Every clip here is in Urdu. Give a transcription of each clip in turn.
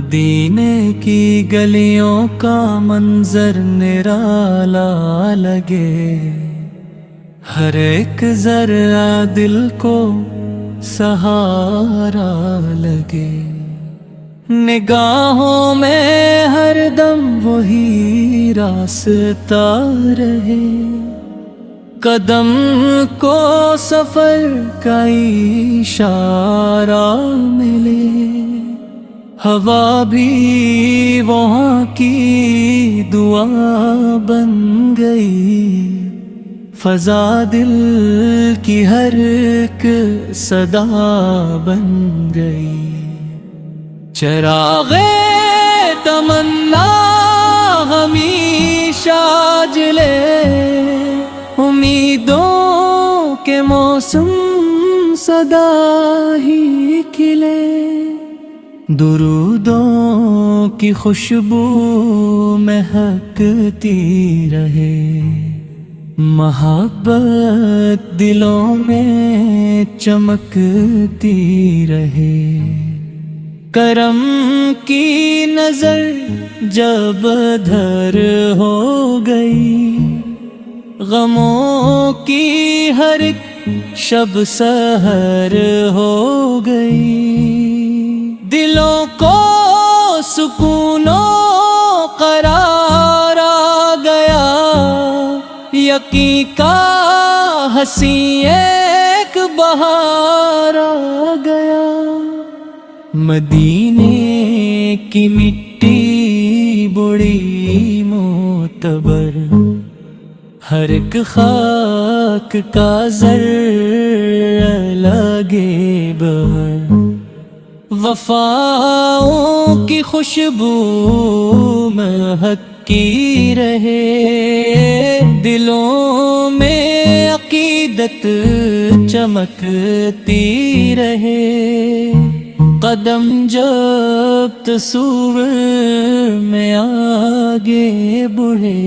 مدینے کی گلیوں کا منظر نرالا لگے، ہر ایک ذرہ دل کو سہارا لگے، نگاہوں میں ہر دم وہی راستہ رہے، قدم کو سفر کا اشارہ ملے، ہوا بھی وہاں کی دعا بن گئی، فضا دل کی ہر ایک صدا بن گئی، چراغ تمنا ہمیشہ جلے، امیدوں کے موسم سدا ہی کھلے، درودوں کی خوشبو مہکتی رہے، محبت دلوں میں چمکتی رہے، کرم کی نظر جب دھر ہو گئی، غموں کی ہر ایک شب سحر ہو گئی، دلوں کو سکون و قرار آ گیا، یقین کا ہنسی ایک بہار آ گیا، مدینے کی مٹی بڑی معتبر، ہر ایک خاک کا ذرہ لگے بہر، وفاؤں کی خوشبو مہکتی رہے، دلوں میں عقیدت چمکتی رہے، قدم جب تصور میں آگے بڑھے،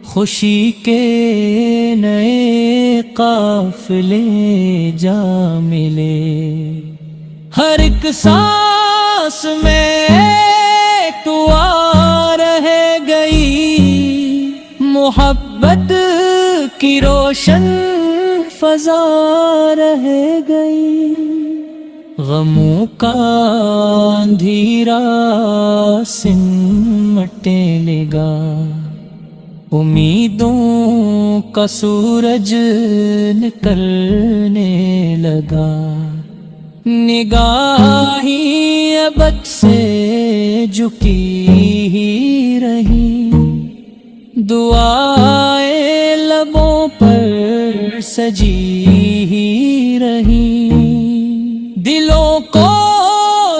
خوشی کے نئے قافلے جا ملے، ہر ایک سانس میں ایک دعا رہ گئی، محبت کی روشن فضا رہ گئی، غموں کا اندھیرا سمٹنے لگا، امیدوں کا سورج نکلنے لگا، نگاہیں ابد سے جھکی ہی رہی، دعائیں لبوں پر سجی ہی رہی، دلوں کو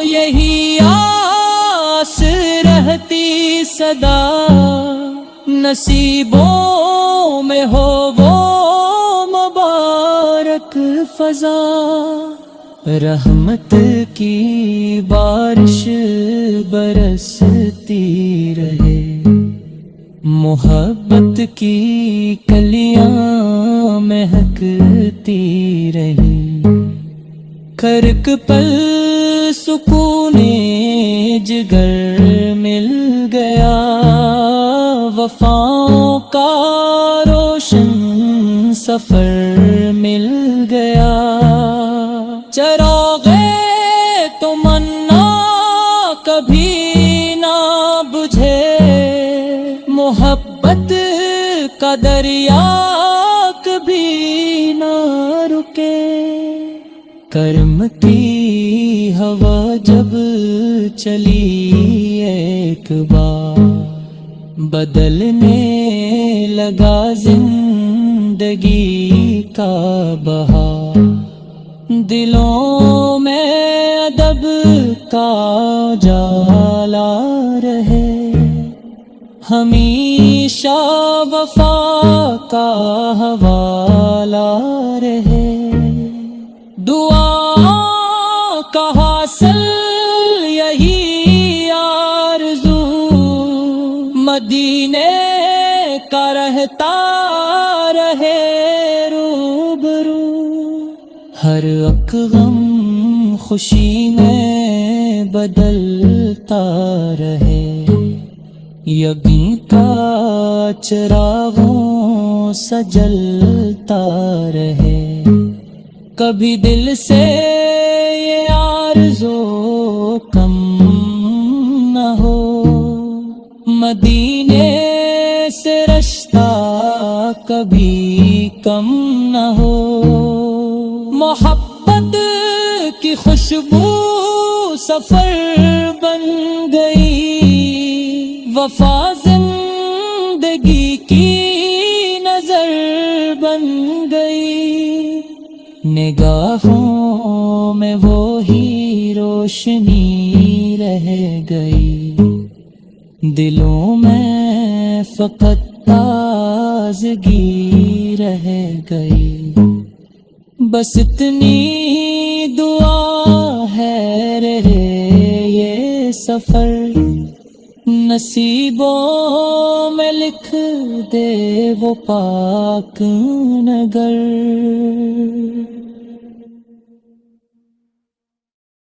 یہی آس رہتی صدا، نصیبوں میں ہو وہ مبارک فضا، رحمت کی بارش برستی رہے، محبت کی کلیاں مہکتی رہی، ہر ایک پل سکون جگر مل گیا، وفاؤں کا روشن سفر مل گیا، چراغ تمنا کبھی نہ بجھے، محبت کا دریا کبھی نہ رکے، کرم کی ہوا جب چلی ایک بار، بدلنے لگا زندگی کا بہار، دلوں میں ادب کا اجالا رہے، ہمیشہ وفا کا حوالہ رہے، دعا کا حاصل یہی آرزو، مدینے کا رہتا رہے روبرو، ہر ایک غم خوشی میں بدل جلتا رہے، یقین کا چراغوں سجلتا رہے، کبھی دل سے یہ آرزو کم نہ ہو، مدینے سے رشتہ کبھی کم نہ ہو، محبت کی خوشبو سفر بن گئی، وفا زندگی کی نظر بن گئی، نگاہوں میں وہی روشنی رہ گئی، دلوں میں فقط تازگی رہ گئی، بس اتنی دعا ہے رہے یہ سفر، نصیبوں میں لکھ دے وہ پاک نگر۔